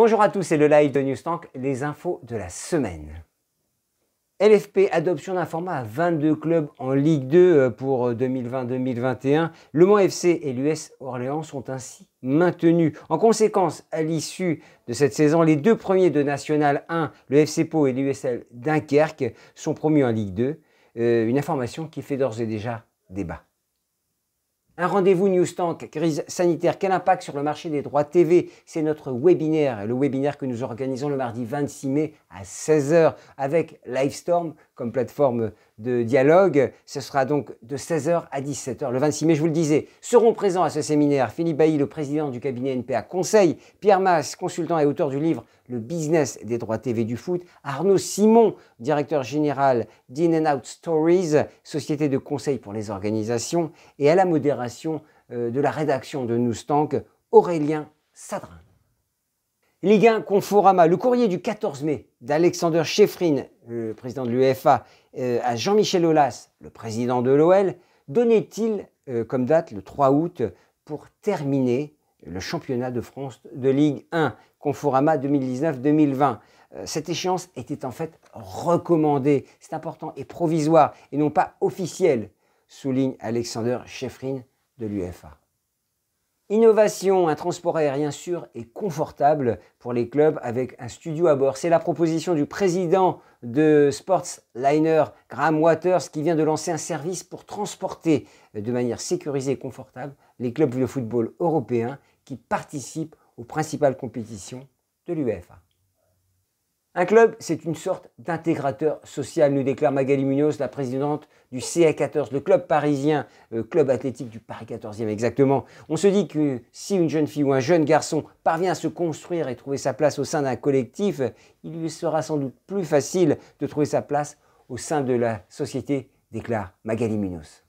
Bonjour à tous, c'est le live de Newstank, les infos de la semaine. LFP, adoption d'un format à 22 clubs en Ligue 2 pour 2020-2021. Le Mans FC et l'US Orléans sont ainsi maintenus. En conséquence, à l'issue de cette saison, les deux premiers de National 1, le FC Pau et l'USL Dunkerque, sont promus en Ligue 2. Une information qui fait d'ores et déjà débat. Un rendez-vous Newstank, crise sanitaire, quel impact sur le marché des droits TV? C'est notre webinaire, le webinaire que nous organisons le mardi 26 mai à 16 h avec Livestorm comme plateforme de dialogue. Ce sera donc de 16 h à 17 h. Le 26 mai, je vous le disais, seront présents à ce séminaire Philippe Bailly, le président du cabinet NPA Conseil, Pierre Mas, consultant et auteur du livre Le business des droits TV du foot, Arnaud Simon, directeur général d'In and Out Stories, société de conseil pour les organisations, et à la modération de la rédaction de Newstank, Aurélien Sadrin. Ligue 1 Conforama, le courrier du 14 mai d'Alexander Chefrin, le président de l'UEFA, à Jean-Michel Aulas, le président de l'OL, donnait-il comme date le 3 août pour terminer le championnat de France de Ligue 1 Conforama 2019-2020. Cette échéance était en fait recommandée, c'est important, et provisoire, et non pas officielle, souligne Alexander Chefrin de l'UEFA. Innovation, un transport aérien sûr et confortable pour les clubs avec un studio à bord. C'est la proposition du président de Sportsliner, Graham Waters, qui vient de lancer un service pour transporter de manière sécurisée et confortable les clubs de football européens qui participent aux principales compétitions de l'UEFA. Un club, c'est une sorte d'intégrateur social, nous déclare Magali Munoz, la présidente du CA14, le club parisien, club athlétique du Paris 14e exactement. On se dit que si une jeune fille ou un jeune garçon parvient à se construire et trouver sa place au sein d'un collectif, il lui sera sans doute plus facile de trouver sa place au sein de la société, déclare Magali Munoz.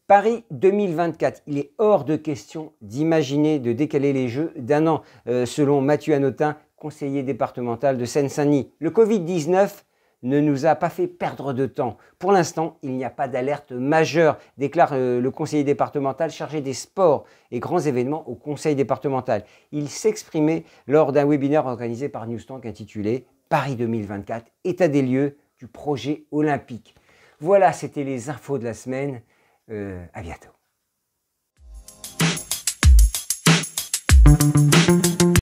Paris 2024, il est hors de question d'imaginer de décaler les Jeux d'un an, selon Mathieu Hanotin, conseiller départemental de Seine-Saint-Denis. Le Covid-19 ne nous a pas fait perdre de temps. Pour l'instant, il n'y a pas d'alerte majeure, déclare le conseiller départemental chargé des sports et grands événements au conseil départemental. Il s'exprimait lors d'un webinaire organisé par Newstank intitulé « Paris 2024, état des lieux du projet olympique ». Voilà, c'était les infos de la semaine. À bientôt.